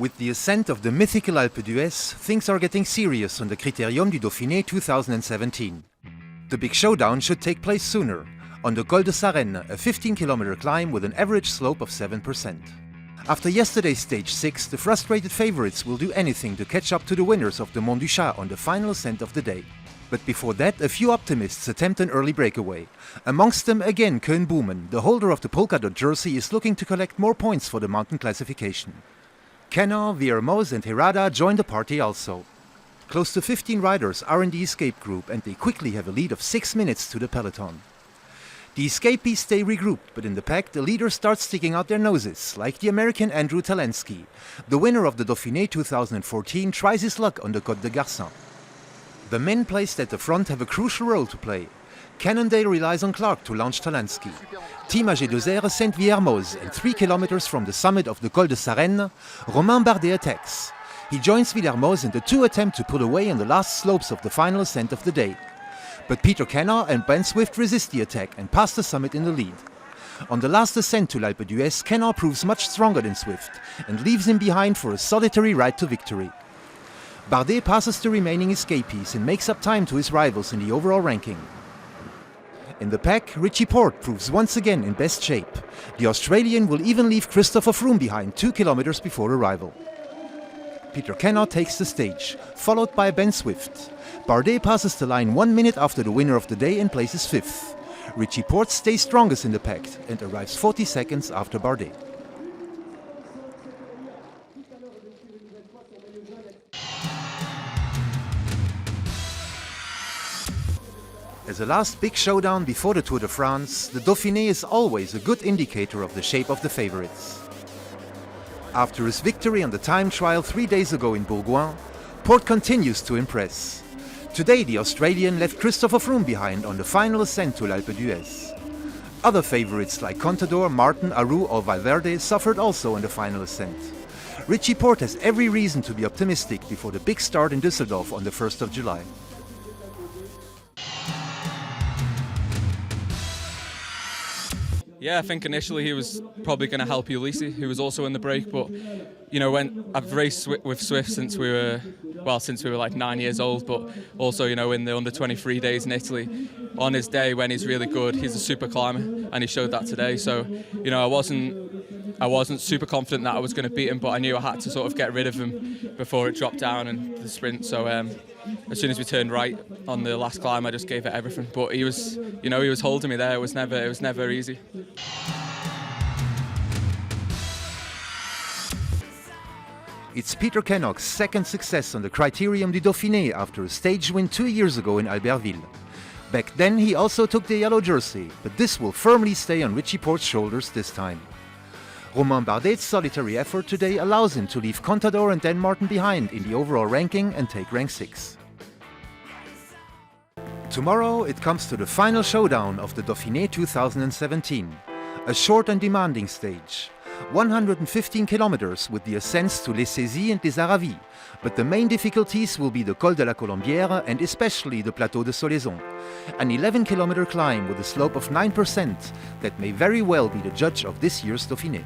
With the ascent of the mythical Alpe d'Huez, things are getting serious on the Critérium du Dauphiné 2017. The big showdown should take place sooner, on the Col de Solaison, a 15-kilometer climb with an average slope of 7%. After yesterday's stage 6, the frustrated favorites will do anything to catch up to the winners of the Mont du Chat on the final ascent of the day. But before that, a few optimists attempt an early breakaway. Amongst them again Koen Boomen, the holder of the polka dot jersey, is looking to collect more points for the mountain classification. Kenan, Viermoz and Herrada join the party also. Close to 15 riders are in the escape group and they quickly have a lead of 6 minutes to the peloton. The escapees stay regrouped, but in the pack the leaders start sticking out their noses, like the American Andrew Talensky. The winner of the Dauphiné 2014 tries his luck on the Côte de Garçon. The men placed at the front have a crucial role to play. Cannondale relies on Clark to launch Talansky. Team AG2R sent Viermoz, and 3 kilometers from the summit of the Col de Solaison, Romain Bardet attacks. He joins Viermoz and the two attempt to pull away on the last slopes of the final ascent of the day. But Peter Kenan and Ben Swift resist the attack and pass the summit in the lead. On the last ascent to l'Alpe d'Huez, Kenan proves much stronger than Swift and leaves him behind for a solitary ride to victory. Bardet passes the remaining escapees and makes up time to his rivals in the overall ranking. In the pack, Richie Porte proves once again in best shape. The Australian will even leave Christopher Froome behind 2 kilometers before arrival. Peter Kenan takes the stage, followed by Ben Swift. Bardet passes the line 1 minute after the winner of the day and places 5th. Richie Porte stays strongest in the pack and arrives 40 seconds after Bardet. As a last big showdown before the Tour de France, the Dauphiné is always a good indicator of the shape of the favorites. After his victory on the time trial 3 days ago in Bourgoin, Porte continues to impress. Today the Australian left Christopher Froome behind on the final ascent to l'Alpe d'Huez. Other favorites like Contador, Martin, Aru or Valverde suffered also on the final ascent. Richie Porte has every reason to be optimistic before the big start in Düsseldorf on the 1st of July. Yeah, I think initially he was probably going to help Ulisi, who was also in the break. But you know, when I've raced with Swift since we were like 9 years old. But also, you know, in the under 23 days in Italy, on his day when he's really good, he's a super climber, and he showed that today. So you know, I wasn't super confident that I was going to beat him, but I knew I had to sort of get rid of him before it dropped down and the sprint. So as soon as we turned right on the last climb, I just gave it everything. But he was holding me there. It was never easy. It's Peter Kennock's second success on the Critérium du Dauphiné after a stage win 2 years ago in Albertville. Back then he also took the yellow jersey, but this will firmly stay on Richie Porte's shoulders this time. Romain Bardet's solitary effort today allows him to leave Contador and Dan Martin behind in the overall ranking and take rank 6. Tomorrow it comes to the final showdown of the Dauphiné 2017. A short and demanding stage. 115 kilometers with the ascents to Les Saisies and Les Aravis, but the main difficulties will be the Col de la Colombière and especially the Plateau de Solaison. An 11-kilometer climb with a slope of 9% that may very well be the judge of this year's Dauphiné.